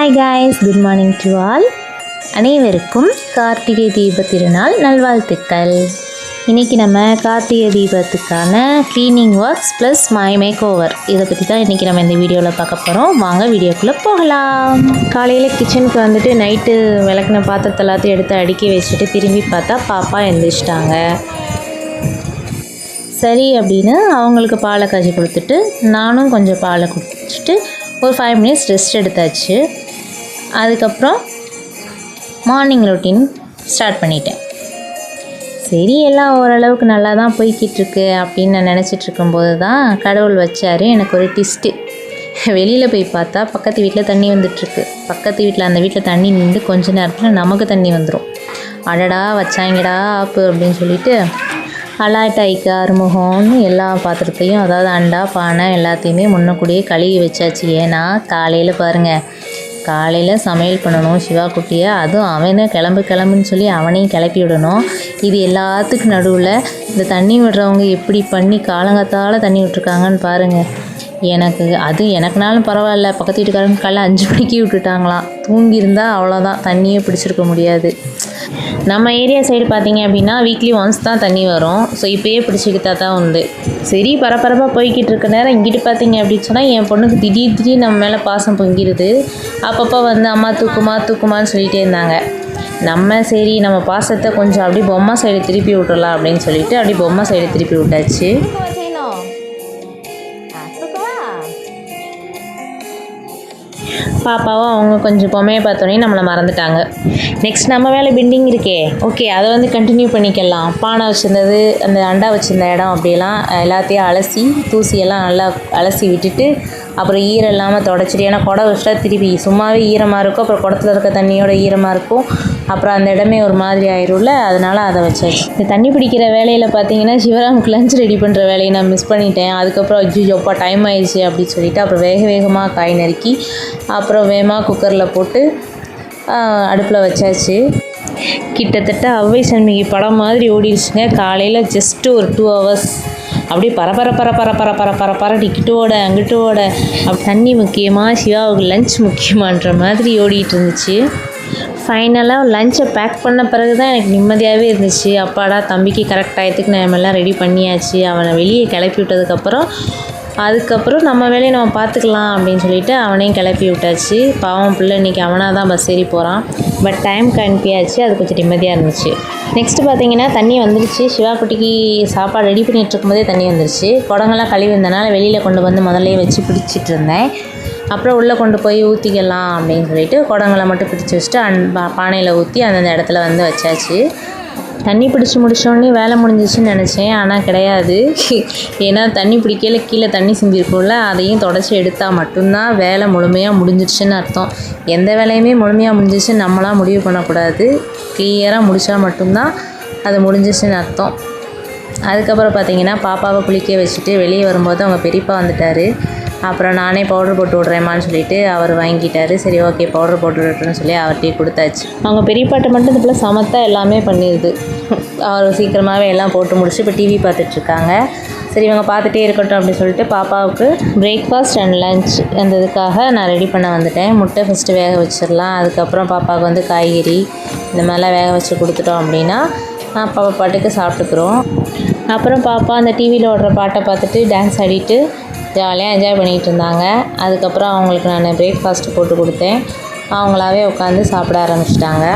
Hi guys, good morning to all. அனைவருக்கும் கார்த்திகை தீப திருநாள் நல்வாழ்த்துக்கள். இன்றைக்கி நம்ம கார்த்திகை தீபத்துக்கான cleaning works plus my make over இதை பற்றி தான் இன்றைக்கி நம்ம இந்த வீடியோவில் பார்க்க போகிறோம். வாங்க வீடியோக்குள்ளே போகலாம். காலையில் கிச்சனுக்கு வந்துட்டு நைட்டு விளக்குன பாத்திரத்தை எல்லாத்தையும் எடுத்து அடுக்கி வச்சுட்டு திரும்பி பார்த்தா பாப்பா எழுந்திரிச்சிட்டாங்க. சரி அப்படின்னு அவங்களுக்கு பாலை காய்ச்சி கொடுத்துட்டு நானும் கொஞ்சம் பாலை குடிச்சிட்டு ஒரு 5 மினிட்ஸ் ரெஸ்ட் எடுத்தாச்சு. அதுக்கப்புறம் மார்னிங் ரொட்டீன் ஸ்டார்ட் பண்ணிட்டேன். சரி, எல்லாம் ஓரளவுக்கு நல்லா தான் போய்கிட்டுருக்கு அப்படின்னு நான் நினச்சிட்டு இருக்கும்போது தான் கடவுள் வச்சார் எனக்கு ஒரு ட்விஸ்ட்டு. வெளியில் போய் பார்த்தா பக்கத்து வீட்டில் தண்ணி வந்துட்டுருக்கு. பக்கத்து வீட்டில் அந்த வீட்டில் தண்ணி நின்று கொஞ்ச நேரத்தில் நமக்கு தண்ணி வந்துடும். அடடா வச்சாங்கடா ஆப்பு அப்படின்னு சொல்லிட்டு அலாட்டாய்க்கு அறுமுகம்னு எல்லா பாத்திரத்தையும், அதாவது அண்டா பானை எல்லாத்தையுமே முன்னக்கூடியே கழுவி வச்சாச்சு. ஏன்னா காலையில் பாருங்கள், காலையில் சமையல் பண்ணணும் சிவா குட்டியை, அதுவும் அவனை கிளம்புன்னு சொல்லி அவனையும் கிளப்பி விடணும். இது எல்லாத்துக்கும் நடுவில் இந்த தண்ணி விடுறவங்க எப்படி பண்ணி காலங்காத்தால் தண்ணி விட்டுருக்காங்கன்னு பாருங்கள். எனக்குனாலும் பரவாயில்ல, பக்கத்து வீட்டுக்காரங்க காலைல 5 மணிக்கு விட்டுட்டாங்களாம். தூங்கியிருந்தால் அவ்வளோதான், தண்ணியே பிடிச்சிருக்க முடியாது. நம்ம ஏரியா சைடு பார்த்திங்க அப்படின்னா வீக்லி ஒன்ஸ் தான் தண்ணி வரும். ஸோ இப்போயே பிடிச்சிக்கிட்டா தான் உண்டு. சரி, பரபரப்பாக போய்கிட்டு இருக்க நேரம் இங்கிட்டு பார்த்திங்க அப்படின்னு சொன்னால் என் பொண்ணுக்கு திடீர் நம்ம மேலே பாசம் பொங்கிடுது. அப்பப்போ வந்து அம்மா தூக்குமான்னு சொல்லிகிட்டே இருந்தாங்க. சரி நம்ம பாசத்தை கொஞ்சம் அப்படி பொம்மை சைடு திருப்பி விட்டுறலாம் அப்படின்னு சொல்லிட்டு அப்படி பொம்மை சைடு திருப்பி விட்டாச்சு. பாப்பாவும் அவங்க கொஞ்சம் பொம்மையை பார்த்தோன்னே நம்மளை மறந்துட்டாங்க. நெக்ஸ்ட் நம்ம வேலை பெண்டிங் இருக்கே, ஓகே அதை வந்து கண்டினியூ பண்ணிக்கலாம். பானை வச்சுருந்தது, அந்த அண்டா வச்சுருந்த இடம் அப்படியெல்லாம் எல்லாத்தையும் அலசி தூசியெல்லாம் நல்லா அலசி விட்டுட்டு அப்புறம் ஈரம் இல்லாமல் தொடச்சிட்டு, ஏன்னா குடம் வச்சுட்டா திருப்பி சும்மாவே ஈரமாக இருக்கும், அப்புறம் குடத்துல இருக்க தண்ணியோட ஈரமாக இருக்கும், அப்புறம் அந்த இடமே ஒரு மாதிரி ஆயிரும்ல, அதனால் அதை வச்சாச்சு. இந்த தண்ணி பிடிக்கிற வேலையில் பார்த்தீங்கன்னா சிவராமுக்கு லஞ்ச் ரெடி பண்ணுற வேலையை நான் மிஸ் பண்ணிட்டேன். அதுக்கப்புறம் ஐயோப்பா டைம் ஆயிடுச்சு அப்படின்னு சொல்லிட்டு அப்புறம் வேகமாக காய் நறுக்கி அப்புறம் வேகமாக குக்கரில் போட்டு அடுப்பில் வச்சாச்சு. கிட்டத்தட்ட அவ்வை சண்முகி படம் மாதிரி ஓடிடுச்சுங்க. காலையில் ஜஸ்ட்டு ஒரு 2 ஹவர்ஸ் அப்படியே பர டிக்கிட்டோட அங்கிட்டோட தண்ணி முக்கியமாக சிவாவுக்கு லஞ்ச் முக்கியமான்ற மாதிரி ஓடிட்டு இருந்துச்சு. ஃபைனலாக லஞ்சை பேக் பண்ண பிறகு தான் எனக்கு நிம்மதியாகவே இருந்துச்சு. அப்பாடா தம்பிக்கு கரெக்ட் டயத்துக்கு நம்ம எல்லாம் ரெடி பண்ணியாச்சு. அவனை வெளியே கிளப்பி அதுக்கப்புறம் நம்ம வேலையை நம்ம பார்த்துக்கலாம் அப்படின்னு சொல்லிட்டு அவனையும் கிளப்பி விட்டாச்சு. பாவம் பிள்ளை இன்றைக்கி அவனாக தான் பஸ் ஏறி போகிறான். பட் டைம்க்கு அனுப்பியாச்சு, அது கொஞ்சம் நிம்மதியாக இருந்துச்சு. நெக்ஸ்ட்டு பார்த்திங்கன்னா தண்ணி வந்துருச்சு. சிவா குட்டிக்கு சாப்பாடு ரெடி பண்ணிகிட்டு இருக்கும்போதே தண்ணி வந்துருச்சு. குடங்கள்லாம் கழுவி இருந்தனால வெளியில் கொண்டு வந்து முதல்ல வச்சு பிடிச்சிட்டு இருந்தேன். அப்புறம் உள்ளே கொண்டு போய் ஊற்றிக்கலாம் அப்படின்னு சொல்லிட்டு குடங்களை மட்டும் பிடிச்சி வச்சுட்டு பானையில் ஊற்றி அந்தந்த இடத்துல வந்து வச்சாச்சு. தண்ணி பிடிச்சி முடிச்சோடனே வேலை முடிஞ்சிச்சுன்னு நினச்சேன், ஆனால் கிடையாது. ஏன்னா தண்ணி பிடிக்கல கீழே தண்ணி சிந்திருக்கும்ல, அதையும் தொடச்சி எடுத்தால் மட்டும்தான் வேலை முழுமையாக முடிஞ்சிடுச்சுன்னு அர்த்தம். எந்த வேலையுமே முழுமையாக முடிஞ்சிச்சுன்னு நம்மளாம் முடிவு பண்ணக்கூடாது. கிளியராக முடித்தா மட்டும்தான் அது முடிஞ்சிச்சுன்னு அர்த்தம். அதுக்கப்புறம் பார்த்திங்கன்னா பாப்பாவை குளிக்க வச்சுட்டு வெளியே வரும்போது அவங்க பெரியப்பா வந்துட்டார். அப்புறம் நானே பவுடர் போட்டு விட்றேம்மான்னு சொல்லிவிட்டு அவர் வாங்கிட்டார். சரி ஓகே பவுடர் போட்டு விட்டுறேன்னு சொல்லி அவர்கிட்டயே கொடுத்தாச்சு. அவங்க பெரியப்பாட்டை மட்டும் இந்த பிள்ளை சமத்தா எல்லாமே பண்ணிடுது. அவர் சீக்கிரமாகவே எல்லாம் போட்டு முடிச்சு இப்போ டிவி பார்த்துட்ருக்காங்க. சரி இவங்க பார்த்துட்டே இருக்கட்டும் அப்படின்னு சொல்லிட்டு பாப்பாவுக்கு பிரேக்ஃபாஸ்ட் அண்ட் லன்ச் அந்த இதுக்காக நான் ரெடி பண்ண வந்துட்டேன். முட்டை ஃபஸ்ட்டு வேக வச்சிடலாம். அதுக்கப்புறம் பாப்பாவுக்கு வந்து காய்கறி இந்த மாதிரிலாம் வேக வச்சு கொடுத்துட்டோம் அப்படின்னா பாப்பா பாட்டுக்கு சாப்பிட்டுக்குறோம். அப்புறம் பாப்பா அந்த டிவியில் ஓடுற பாட்டை பார்த்துட்டு டான்ஸ் ஆடிட்டு ஜாலியாக என்ஜாய் பண்ணிகிட்டு இருந்தாங்க. அதுக்கப்புறம் அவங்களுக்கு நான் பிரேக்ஃபாஸ்ட்டு போட்டு கொடுத்தேன். அவங்களாவே உட்காந்து சாப்பிட ஆரம்பிச்சிட்டாங்க.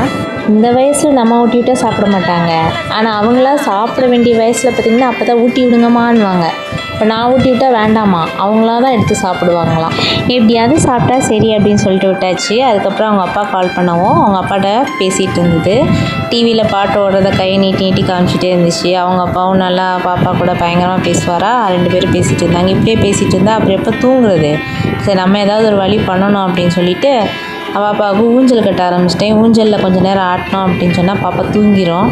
இந்த வயசில் நம்ம ஊட்டி விட்டால் சாப்பிட மாட்டாங்க, ஆனால் அவங்களா சாப்பிட வேண்டிய வயசில் பார்த்திங்கன்னா அப்போ தான் ஊட்டி விடுங்கம்மான்வாங்க. இப்போ நான் ஊட்டி விட்டால் வேண்டாமா, அவங்களா தான் எடுத்து சாப்பிடுவாங்களாம். எப்படியாவது சாப்பிட்டா சரி அப்படின்னு சொல்லிட்டு விட்டாச்சு. அதுக்கப்புறம் அவங்க அப்பா கால் பண்ணவும் அவங்க அப்பாட்ட பேசிகிட்டு இருந்தது. டிவியில் பாட்டு ஓடுறத கையை நீட்டி காமிச்சிட்டே இருந்துச்சு. அவங்க அப்பாவும் நல்லா பாப்பா கூட பயங்கரமாக பேசுவாரா, 2 பேரும் பேசிகிட்டு இருந்தாங்க. இப்படியே பேசிகிட்டு இருந்தால் அப்புறம் எப்போ தூங்குறது, சரி நம்ம ஏதாவது ஒரு வழி பண்ணணும் அப்படின்னு சொல்லிட்டு பாப்பாவுக்கு ஊஞ்சல் கட்ட ஆரம்பிச்சிட்டேன். ஊஞ்சலில் கொஞ்சம் நேரம் ஆட்டினோம் அப்படின்னு சொன்னால் பாப்பா தூங்கிடும்.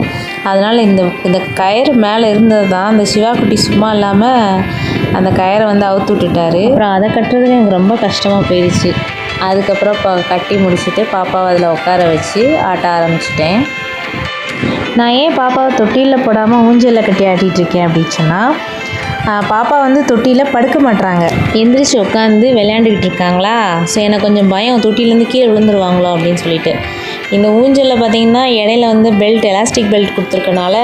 அதனால் இந்த கயிறு மேலே இருந்தது தான் அந்த சிவா குட்டி சும்மா இல்லாமல் அந்த கயிறை வந்து அவுத்து விட்டுட்டாரு. அப்புறம் அதை கட்டுறதுக்கு எனக்கு ரொம்ப கஷ்டமாக போயிடுச்சு. அதுக்கப்புறம் கட்டி முடிச்சுட்டு பாப்பாவை அதில் உட்கார வச்சு ஆட்ட ஆரம்பிச்சிட்டேன். நான் ஏன் பாப்பாவை தொட்டிலில் போடாமல் ஊஞ்சலில் கட்டி ஆட்டிகிட்ருக்கேன் அப்படின்னு சொன்னால் பாப்பா வந்து தொட்டியில் படுக்க மாட்றாங்க, எந்திரிச்சு உட்காந்து விளையாண்டுக்கிட்டு இருக்காங்களா. ஸோ எனக்கு கொஞ்சம் பயம், தொட்டிலேருந்து கீழே விழுந்துருவாங்களோ அப்படின்னு சொல்லிட்டு. இந்த ஊஞ்சலில் பார்த்திங்கன்னா இடையில வந்து பெல்ட், எலாஸ்டிக் பெல்ட் கொடுத்துருக்கனால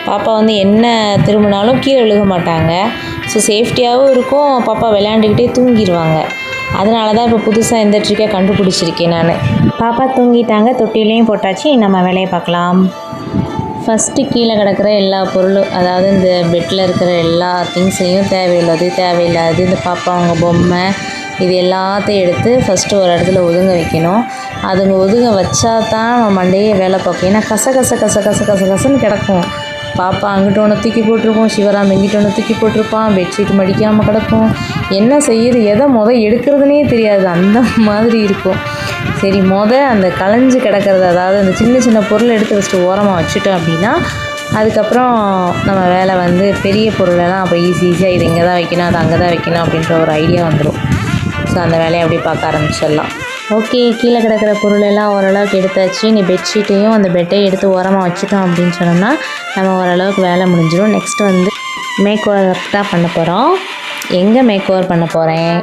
பாப்பா வந்து என்ன திரும்பினாலும் கீழே விழுக மாட்டாங்க. ஸோ சேஃப்டியாகவும் இருக்கும், பாப்பா விளையாண்டுக்கிட்டே தூங்கிடுவாங்க. அதனால தான் இப்போ புதுசாக இந்த ட்ரிக்கை கண்டுபிடிச்சிருக்கேன் நான். பாப்பா தூங்கிட்டாங்க, தொட்டிலையும் போட்டாச்சு. நம்ம வேலையை பார்க்கலாம். ஃபஸ்ட்டு கீழே கிடக்கிற எல்லா பொருளும், அதாவது இந்த பெட்டில் இருக்கிற எல்லா திங்ஸையும் தேவையில்லாது இந்த பாப்பா அவங்க பொம்மை இது எல்லாத்தையும் எடுத்து ஃபஸ்ட்டு ஒரு இடத்துல ஒதுங்க வைக்கணும். அதுங்க ஒதுங்க வச்சா தான் நம்ம மண்டையே வேலை பார்க்கும். ஏன்னா கசன்னு கிடக்கும். பாப்பா அங்கிட்ட ஒன்று தூக்கி போட்டிருப்போம், சிவராம் எங்கிட்ட ஒன்று தூக்கி போட்டிருப்பான், பெட்ஷீட் மடிக்காமல் கிடக்கும். என்ன செய்யுது, எதை எடுக்கிறதுனே தெரியாது, அந்த மாதிரி இருக்கும். சரி, அந்த களைஞ்சு கிடக்கிறது, அதாவது அந்த சின்ன பொருளை எடுத்து ஃபஸ்ட்டு ஓரமாக வச்சுட்டோம் அப்படின்னா அதுக்கப்புறம் நம்ம வேலை வந்து பெரிய பொருளெல்லாம் அப்போ ஈஸியாக இது இங்கே தான் வைக்கணும், அது அங்கே தான் வைக்கணும் அப்படின்ற ஒரு ஐடியா வந்துடும். ஸோ அந்த வேலையை அப்படியே பார்க்க ஆரம்பிச்சிடலாம். ஓகே, கீழே கிடக்கிற பொருளெல்லாம் ஓரளவுக்கு எடுத்தாச்சு. நீ பெட்ஷீட்டையும் அந்த பெட்டையும் எடுத்து ஓரமாக வச்சுட்டோம் அப்படின்னு சொன்னோம்னா நம்ம ஓரளவுக்கு வேலை முடிஞ்சிடும். நெக்ஸ்ட்டு வந்து மேக் ஓவர் தான் பண்ண போகிறோம். எங்கே மேக் ஓவர் பண்ண போகிறேன்,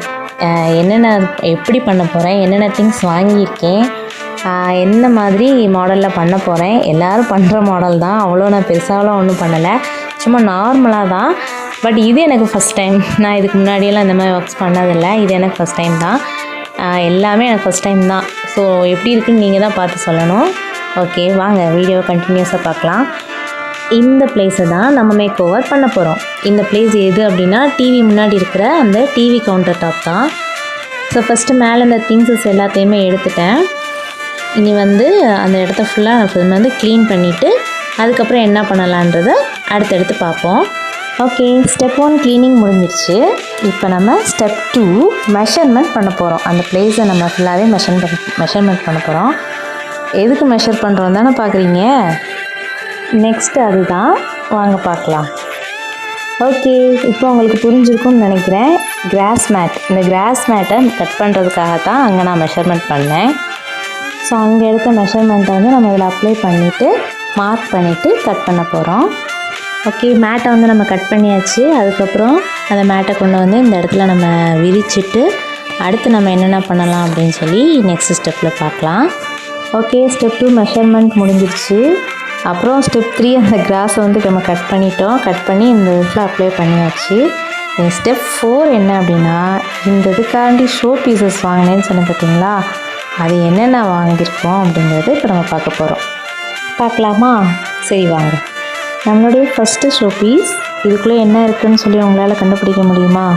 என்னென்ன எப்படி பண்ண போகிறேன், என்னென்ன திங்ஸ் வாங்கியிருக்கேன், என்ன மாதிரி மாடலில் பண்ண போகிறேன். எல்லோரும் பண்ணுற மாடல் தான், அவ்வளோ நான் பெருசாகலாம் ஒன்றும் பண்ணலை, சும்மா நார்மலாக தான். பட் இது எனக்கு ஃபஸ்ட் டைம். நான் இதுக்கு முன்னாடியெல்லாம் இந்த மாதிரி ஒர்க்ஸ் பண்ணதில்லை, இது எனக்கு ஃபஸ்ட் டைம் தான். எல்லாமே எனக்கு ஃபஸ்ட் டைம் தான். ஸோ எப்படி இருக்குன்னு நீங்கள் தான் பார்த்து சொல்லணும். ஓகே, வாங்க வீடியோவை கண்டினியூஸாக பார்க்கலாம். இந்த பிளேஸை தான் நம்ம மேக் ஓவர் பண்ண போகிறோம். இந்த பிளேஸ் எது அப்படின்னா டிவி முன்னாடி இருக்கிற அந்த டிவி கவுண்டர் டாப் தான். ஸோ ஃபஸ்ட்டு மேலே இந்த திங்ஸஸ் எல்லாத்தையுமே எடுத்துட்டேன். இனி வந்து அந்த இடத்த ஃபுல்லாக வந்து க்ளீன் பண்ணிவிட்டு அதுக்கப்புறம் என்ன பண்ணலான்றதை அடுத்தடுத்து பார்ப்போம். ஓகே, ஸ்டெப் 1 க்ளீனிங் முடிஞ்சிருச்சு. இப்போ நம்ம ஸ்டெப் 2 மெஷர்மெண்ட் பண்ண போகிறோம். அந்த பிளேஸை நம்ம ஃபுல்லாகவே மெஷர்மெண்ட் பண்ண போகிறோம். எதுக்கு மெஷர் பண்ணுறோம் தானே பார்க்குறீங்க. நெக்ஸ்ட்டு அதுதான், வாங்க பார்க்கலாம். ஓகே, இப்போ உங்களுக்கு புரிஞ்சிருக்கும்னு நினைக்கிறேன். கிராஸ் மேட், இந்த கிராஸ் மேட்டை கட் பண்ணுறதுக்காக தான் அங்கே நான் மெஷர்மெண்ட் பண்ணேன். ஸோ அங்கே எடுத்த மெஷர்மெண்ட்டை வந்து நம்ம இதில் அப்ளை பண்ணிவிட்டு மார்க் பண்ணிவிட்டு கட் பண்ண போகிறோம். ஓகே, மேட்டை வந்து நம்ம கட் பண்ணியாச்சு. அதுக்கப்புறம் அந்த மேட்டை கொண்டு வந்து இந்த இடத்துல நம்ம விரிச்சிட்டு அடுத்து நம்ம என்னென்ன பண்ணலாம் அப்படின்னு சொல்லி நெக்ஸ்ட் ஸ்டெப்பில் பார்க்கலாம். ஓகே, ஸ்டெப் 2 மெஷர்மெண்ட் முடிஞ்சிருச்சு. அப்புறம் ஸ்டெப் 3 அந்த கிராஸை வந்து நம்ம கட் பண்ணிட்டோம். கட் பண்ணி இந்த இடத்துல அப்ளை பண்ணியாச்சு. ஸ்டெப் 4 என்ன அப்படின்னா, இந்த இதுக்காண்டி ஷோ பீசஸ் வாங்கினேன்னு சொன்ன பார்த்தீங்களா, அது என்னென்ன வாங்கியிருக்கோம் அப்படிங்கிறது இப்போ நம்ம பார்க்க போகிறோம். பார்க்கலாமா? சரி வாங்க. நம்மளுடைய ஃபஸ்ட்டு ஷோ பீஸ், இதுக்குள்ளே என்ன இருக்குதுன்னு சொல்லி உங்களால் கண்டுபிடிக்க முடியுமா?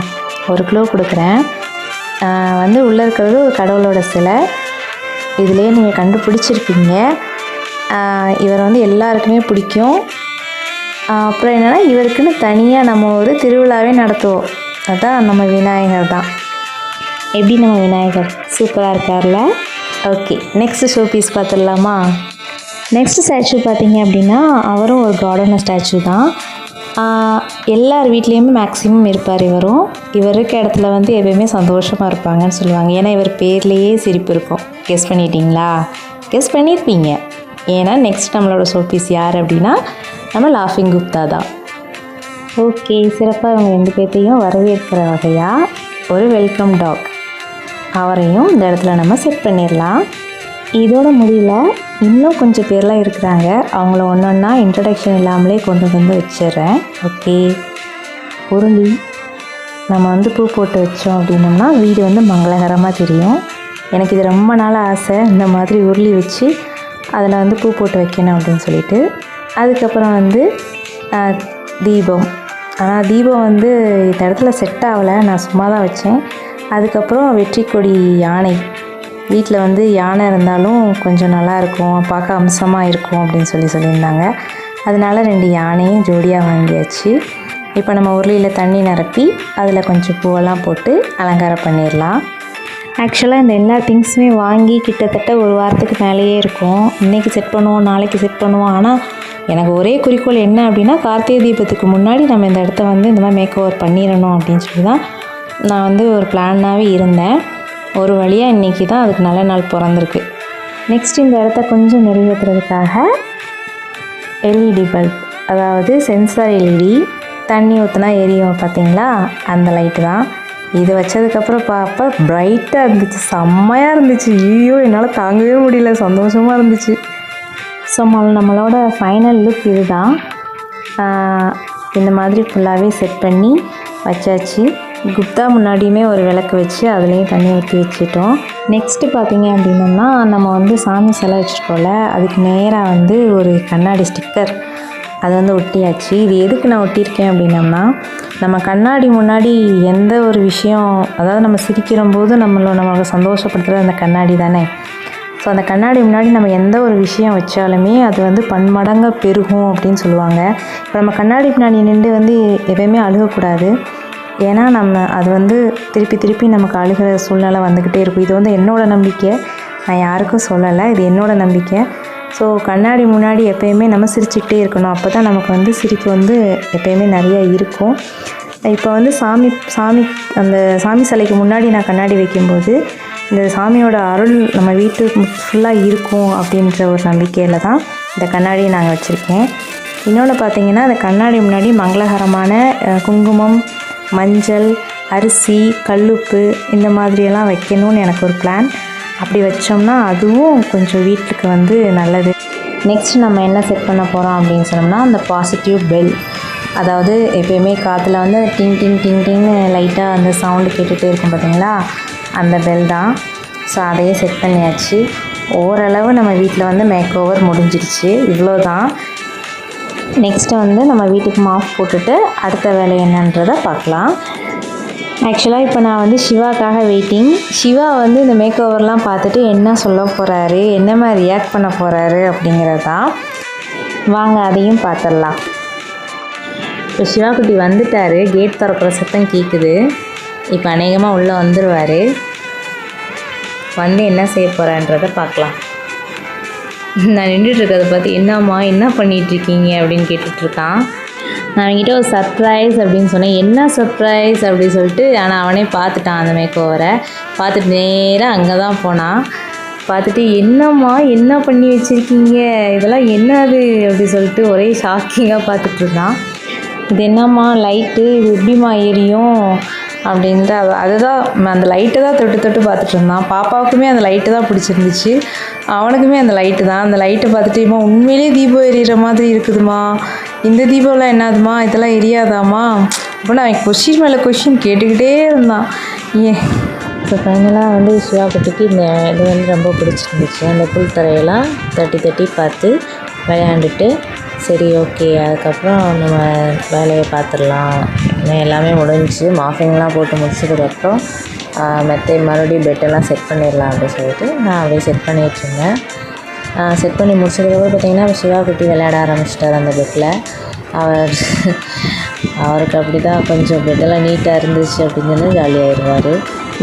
ஒரு க்ளூ கொடுக்குறேன். வந்து உள்ளே இருக்கிறது ஒரு கடவுளோட சிலை. இதிலே நீங்கள் கண்டுபிடிச்சிருப்பீங்க. இவர் வந்து எல்லாருக்குமே பிடிக்கும். அப்புறம் என்னென்னா, இவருக்குன்னு தனியாக நம்ம ஒரு திருவிழாவே நடத்துவோம். அதுதான் நம்ம விநாயகர் தான். எப்படி நம்ம விநாயகர் சூப்பராக இருக்கார்ல. ஓகே, நெக்ஸ்ட்டு ஷோ பீஸ் பார்த்துடலாமா? நெக்ஸ்ட் ஸ்டாச்சு பார்த்திங்க அப்படின்னா, அவரும் ஒரு காடோன ஸ்டாச்சு தான். எல்லார் வீட்லேயுமே மேக்ஸிமம் இருப்பார் இவரும். இவர் இருக்க இடத்துல வந்து எப்பயுமே சந்தோஷமாக இருப்பாங்கன்னு சொல்லுவாங்க. ஏன்னா இவர் பேர்லேயே சிரிப்பு இருக்கும். கெஸ் பண்ணிட்டீங்களா? கெஸ் பண்ணியிருப்பீங்க. ஏன்னா நெக்ஸ்ட் நம்மளோட ஷோ பீஸ் யார் அப்படின்னா நம்ம லாஃபிங் குப்தா தான். ஓகே, சிறப்பாக இவங்க 2 பேர்த்தையும் வரவேற்கிற வகையாக ஒரு வெல்கம் டாக், அவரையும் இந்த இடத்துல நம்ம செட் பண்ணிடலாம். இதோட முடியல, இன்னும் கொஞ்சம் பேர்லாம் இருக்கிறாங்க. அவங்கள ஒன்று ஒன்றா இன்ட்ரடக்ஷன் இல்லாமலே கொண்டு வந்து வச்சிடுறேன். ஓகே, உருளி நம்ம வந்து பூ போட்டு வச்சோம் அப்படின்னோம்னா வீடு வந்து மங்களகரமாக தெரியும். எனக்கு இது ரொம்ப நாள் ஆசை, இந்த மாதிரி உருளி வச்சு அதில் வந்து பூ போட்டு வைக்கணும் அப்படின்னு சொல்லிட்டு. அதுக்கப்புறம் வந்து தீபம். ஆனால் தீபம் வந்து இந்த இடத்துல செட் ஆகலை, நான் சும்மா தான் வச்சேன். அதுக்கப்புறம் வெற்றி கொடி யானை, வீட்டில் வந்து யானை இருந்தாலும் கொஞ்சம் நல்லாயிருக்கும், பார்க்க அம்சமாக இருக்கும் அப்படின்னு சொல்லியிருந்தாங்க. அதனால 2 யானையும் ஜோடியாக வாங்கியாச்சு. இப்போ நம்ம உருளியில் தண்ணி நிரப்பி அதில் கொஞ்சம் பூவெல்லாம் போட்டு அலங்காரம் பண்ணிடலாம். ஆக்சுவலாக இந்த எல்லா திங்ஸுமே வாங்கி கிட்டத்தட்ட ஒரு வாரத்துக்கு மேலேயே இருக்கும். இன்றைக்கி செட் பண்ணுவோம், நாளைக்கு செட் பண்ணுவோம். ஆனால் எனக்கு ஒரே குறிக்கோள் என்ன அப்படின்னா, கார்த்திகை தீபத்துக்கு முன்னாடி நம்ம இந்த இடத்த வந்து இந்த மாதிரி மேக் ஓவர் பண்ணிடணும் அப்படின்னு சொல்லி தான் நான் வந்து ஒரு பிளானாகவே இருந்தேன். ஒரு வழியாக இன்றைக்கி தான் அதுக்கு நல்ல நாள் பிறந்திருக்கு. நெக்ஸ்ட் இந்த இடத்த கொஞ்சம் மெருகேற்றுறதுக்காக எல்இடி பல்ப், அதாவது சென்சார் எல்இடி தண்ணி ஊற்றினா எரியும் பார்த்தீங்களா, அந்த லைட்டு தான். இது வச்சதுக்கப்புறம் பார்ப்ப பிரைட்டாக இருந்துச்சு, செம்மையாக இருந்துச்சு. ஐயோ என்னால் தாங்கவே முடியல, சந்தோஷமாக இருந்துச்சு. ஸோ நம்மளோட ஃபைனல் லுக் இது தான். இந்த மாதிரி ஃபுல்லாகவே செட் பண்ணி வச்சாச்சு. குப்தா முன்னாடியுமே ஒரு விளக்கு வச்சு அதுலேயும் தண்ணி ஊற்றி வச்சுட்டோம். நெக்ஸ்ட்டு பார்த்திங்க அப்படின்னம்னா, நம்ம வந்து சாமி சிலை வச்சுருக்கோம்ல, அதுக்கு நேராக ஒரு கண்ணாடி ஸ்டிக்கர் அது ஒட்டியாச்சு. இது எதுக்கு நான் ஒட்டியிருக்கேன் அப்படின்னம்னா, நம்ம கண்ணாடி முன்னாடி எந்த ஒரு விஷயம், அதாவது நம்ம சிரிக்கிறம்போது நம்மளை சந்தோஷப்படுத்துகிறது அந்த கண்ணாடி தானே. ஸோ அந்த கண்ணாடி முன்னாடி நம்ம எந்த ஒரு விஷயம் வச்சாலுமே அது பன்மடங்காக பெருகும் அப்படின்னு சொல்லுவாங்க. இப்போ நம்ம கண்ணாடி முன்னாடி நின்று எப்பயுமே அழுகக்கூடாது. ஏன்னா நம்ம அது திருப்பி திருப்பி நமக்கு அழுகிற சூழ்நிலை வந்துக்கிட்டே இருக்கும். இது என்னோடய நம்பிக்கை, நான் யாருக்கும் சொல்லலை, இது என்னோடய நம்பிக்கை. ஸோ கண்ணாடி முன்னாடி எப்போயுமே நம்ம சிரிச்சுக்கிட்டே இருக்கணும். அப்போ தான் நமக்கு சிரிப்பு எப்போயுமே நிறையா இருக்கும். இப்போ சாமி அந்த சாமி சிலைக்கு முன்னாடி நான் கண்ணாடி வைக்கும்போது இந்த சாமியோட அருள் நம்ம வீட்டுக்கு ஃபுல்லாக இருக்கும் அப்படின்ற ஒரு நம்பிக்கையில் தான் இந்த கண்ணாடியை நாங்கள் வச்சுருக்கேன். இன்னொன்று பார்த்திங்கன்னா, அந்த கண்ணாடி முன்னாடி மங்களகரமான குங்குமம், மஞ்சள், அரிசி, கல்லுப்பு இந்த மாதிரியெல்லாம் வைக்கணும்னு எனக்கு ஒரு பிளான். அப்படி வச்சோம்னா அதுவும் கொஞ்சம் வீட்டுக்கு நல்லது. நெக்ஸ்ட் நம்ம என்ன செட் பண்ண போகிறோம் அப்படின்னு சொன்னோம்னா, அந்த பாசிட்டிவ் பெல், அதாவது எப்பயுமே காற்றுல டிங் டிங் டிங் டிங்னு லைட்டாக அந்த சவுண்டு கேட்டுகிட்டே இருக்கும் பார்த்தீங்களா, அந்த பெல் தான். ஸோ அதையே செட் பண்ணியாச்சு. ஓரளவு நம்ம வீட்டில் மேக் ஓவர் முடிஞ்சிருச்சு. இவ்வளோ தான். நெக்ஸ்ட்டு நம்ம வீட்டுக்கு மாஃப் போட்டுட்டு அடுத்த வேலை என்னன்றதை பார்க்கலாம். ஆக்சுவலாக இப்போ நான் சிவாக்காக வெயிட்டிங். சிவா இந்த மேக் ஓவர்லாம் பார்த்துட்டு என்ன சொல்ல போகிறாரு, என்ன மாதிரி ரியாக்ட் பண்ண போகிறாரு அப்படிங்கிறது தான். வாங்க அதையும் பார்த்துடலாம். இப்போ சிவா குட்டி வந்துட்டார். கேட் திறக்கிற சத்தம் கேட்குது. இப்போ அநேகமாக உள்ளே வந்துடுவார். என்ன செய்ய போகிறான்றதை பார்க்கலாம். நான் நின்றுட்டுருக்கதை பார்த்து என்னம்மா என்ன பண்ணிகிட்ருக்கீங்க அப்படின்னு கேட்டுட்ருக்கான். நான் அவங்ககிட்ட ஒரு சர்ப்ரைஸ் அப்படின்னு சொன்னேன். என்ன சர்ப்ரைஸ் அப்படின்னு சொல்லிட்டு, ஆனால் அவனே பார்த்துட்டான். அந்த மேக் ஓவரை பார்த்துட்டு நேராக அங்கே தான் போனான். பார்த்துட்டு என்னம்மா என்ன பண்ணி வச்சுருக்கீங்க, இதெல்லாம் என்னது அப்படி சொல்லிட்டு ஒரே ஷாக்கிங்காக பார்த்துட்ருந்தான். இது என்னம்மா லைட்டு, இது எப்படிம்மா எரியும் அப்படின்ட்டு அதுதான் அந்த லைட்டை தான் தொட்டு தொட்டு பார்த்துட்டு இருந்தான். பாப்பாவுக்குமே அந்த லைட்டு தான் பிடிச்சிருந்துச்சு, அவனுக்குமே அந்த லைட்டு தான். அந்த லைட்டை பார்த்துட்டுமா உண்மையிலே தீபம் எரியிற மாதிரி இருக்குதுமா, இந்த தீபம்லாம் என்னதுமா, இதெல்லாம் எரியாதாம்மா அப்படின்னு அவன் கொஷின் மேலே கொஷின் கேட்டுக்கிட்டே இருந்தான். ஏன் ஸோ ஃபைனலாக சிவா குட்டிக்கு இந்த இது ரொம்ப பிடிச்சிருந்துச்சு. அந்த புல் தரையெல்லாம் தட்டி தட்டி பார்த்து விளையாண்டுட்டு, சரி ஓகே அதுக்கப்புறம் நம்ம வேலையை பார்த்துடலாம், எல்லாமே முடிஞ்சு மாஃபிங்லாம் போட்டு முடிச்சதுக்கப்புறம் மறுபடியும் பெட்டெல்லாம் செட் பண்ணிடலாம் அப்படின்னு சொல்லிட்டு நான் அப்படியே செட் பண்ணிகிட்ருந்தேன். செட் பண்ணி முடிச்சதுக்கப்புறம் பார்த்திங்கன்னா சிவா குட்டி விளையாட ஆரம்பிச்சிட்டார் அந்த பெட்டில். அவருக்கு அப்படி தான் கொஞ்சம் பெட்டெல்லாம் நீட்டாக இருந்துச்சு அப்படின்னு சொல்லி ஜாலியாகிடுவார்.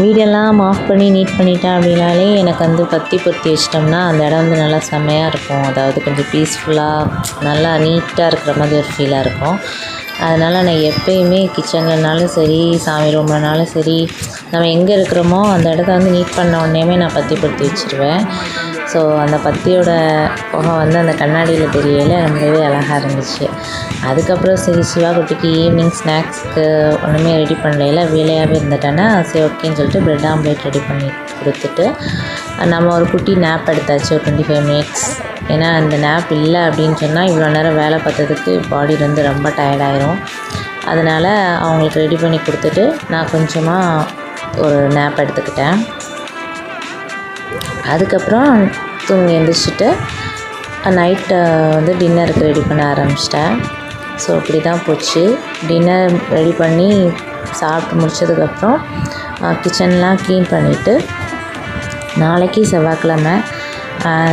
வீடெல்லாம் ஆஃப் பண்ணி நீட் பண்ணிட்டேன் அப்படின்னாலே எனக்கு பத்தி பொத்தி வச்சிட்டோம்னா அந்த இடம் நல்லா செம்மையாக இருக்கும். அதாவது கொஞ்சம் பீஸ்ஃபுல்லாக நல்லா நீட்டாக இருக்கிற மாதிரி ஒரு ஃபீலாக இருக்கும். அதனால் நான் எப்போயுமே கிச்சன்லனாலும் சரி, சாமி ரூம்லனாலும் சரி, நம்ம எங்கே இருக்கிறோமோ அந்த இடத்த நீட் பண்ண உடனேயுமே நான் பற்றி பொத்தி வச்சுருவேன். ஸோ அந்த பத்தியோட புகை அந்த கண்ணாடியில் தெரியல, ரொம்பவே அழகாக இருந்துச்சு. அதுக்கப்புறம் சரி சிவா குட்டிக்கு ஈவினிங் ஸ்நாக்ஸ்க்கு ஒன்றுமே ரெடி பண்ணல, வேலையாகவே இருந்துட்டேன்னா சரி ஓகேன்னு சொல்லிட்டு ப்ரெட் ஆம்லேட் ரெடி பண்ணி கொடுத்துட்டு நம்ம ஒரு குட்டி நேப் எடுத்தாச்சு, ஒரு 25 மினிட்ஸ். ஏன்னா அந்த நேப் இல்லை அப்படின்னு சொன்னால் இவ்வளோ நேரம் வேலை பார்த்ததுக்கு பாடி ரொம்ப டயர்டாயிரும். அதனால் அவங்களுக்கு ரெடி பண்ணி கொடுத்துட்டு நான் கொஞ்சமாக ஒரு நேப் எடுத்துக்கிட்டேன். அதுக்கப்புறம் தூங்கி எழுந்திரிச்சிட்டு நைட்டு டின்னருக்கு ரெடி பண்ண ஆரம்பிச்சிட்டேன். ஸோ இப்படி தான் போச்சு. டின்னர் ரெடி பண்ணி சாப்பிட்டு முடிச்சதுக்கப்புறம் கிச்சன்லாம் க்ளீன் பண்ணிவிட்டு, நாளைக்கு செவ்வாய்க்கிழமை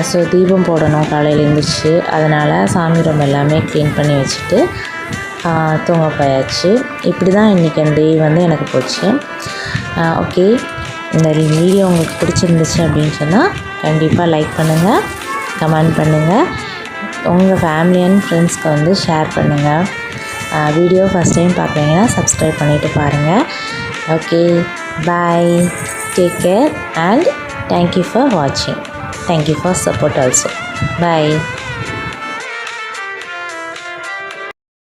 ஸோ தீபம் போடணும் காலையில் எழுந்திரிச்சு. அதனால் சாமி ரூம் எல்லாமே க்ளீன் பண்ணி வச்சுட்டு தூங்க போயாச்சு. இப்படி தான் இன்றைக்கி அந்த டே எனக்கு போச்சு. ஓகே, இந்த வீடியோ உங்களுக்கு பிடிச்சிருந்துச்சு அப்படின்னு சொன்னால் கண்டிப்பாக லைக் பண்ணுங்கள், கமெண்ட் பண்ணுங்கள், உங்கள் ஃபேமிலி அண்ட் ஃப்ரெண்ட்ஸ்க்கு ஷேர் பண்ணுங்கள். வீடியோ ஃபஸ்ட் டைம் பார்க்குறீங்கன்னா சப்ஸ்கிரைப் பண்ணிவிட்டு பாருங்கள். Okay, bye, take care and thank you for வாட்சிங். Thank you for support also. Bye.